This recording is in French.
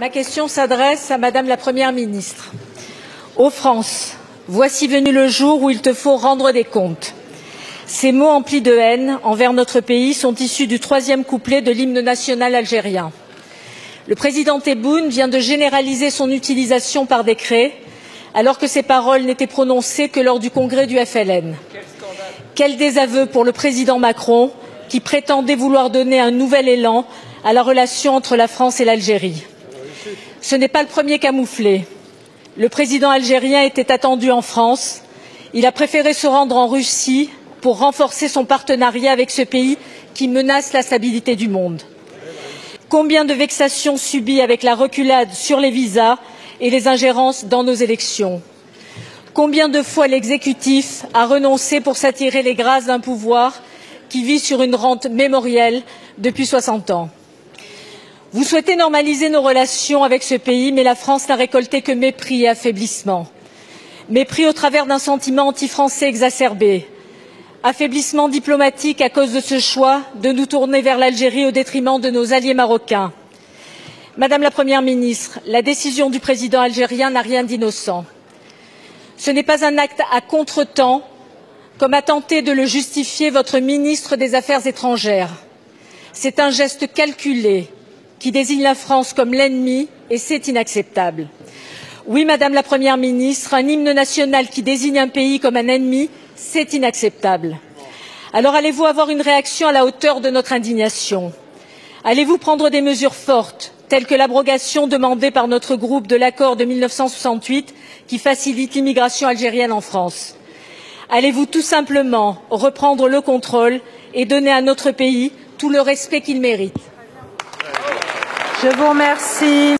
Ma question s'adresse à Madame la Première ministre. Ô France, voici venu le jour où il te faut rendre des comptes. Ces mots emplis de haine envers notre pays sont issus du 3e couplet de l'hymne national algérien. Le président Tebboune vient de généraliser son utilisation par décret, alors que ces paroles n'étaient prononcées que lors du congrès du FLN. Quel désaveu pour le président Macron, qui prétendait vouloir donner un nouvel élan à la relation entre la France et l'Algérie. Ce n'est pas le premier camouflé. Le président algérien était attendu en France. Il a préféré se rendre en Russie pour renforcer son partenariat avec ce pays qui menace la stabilité du monde. Combien de vexations subies avec la reculade sur les visas et les ingérences dans nos élections? Combien de fois l'exécutif a renoncé pour s'attirer les grâces d'un pouvoir qui vit sur une rente mémorielle depuis 60 ans? Vous souhaitez normaliser nos relations avec ce pays, mais la France n'a récolté que mépris et affaiblissement. Mépris au travers d'un sentiment anti-français exacerbé. Affaiblissement diplomatique à cause de ce choix de nous tourner vers l'Algérie au détriment de nos alliés marocains. Madame la Première ministre, la décision du président algérien n'a rien d'innocent. Ce n'est pas un acte à contretemps, comme a tenté de le justifier votre ministre des Affaires étrangères. C'est un geste calculé qui désigne la France comme l'ennemi et c'est inacceptable. Oui, Madame la Première ministre, un hymne national qui désigne un pays comme un ennemi, c'est inacceptable. Alors allez-vous avoir une réaction à la hauteur de notre indignation? Allez-vous prendre des mesures fortes, telles que l'abrogation demandée par notre groupe de l'accord de 1968 qui facilite l'immigration algérienne en France? Allez-vous tout simplement reprendre le contrôle et donner à notre pays tout le respect qu'il mérite? Je vous remercie.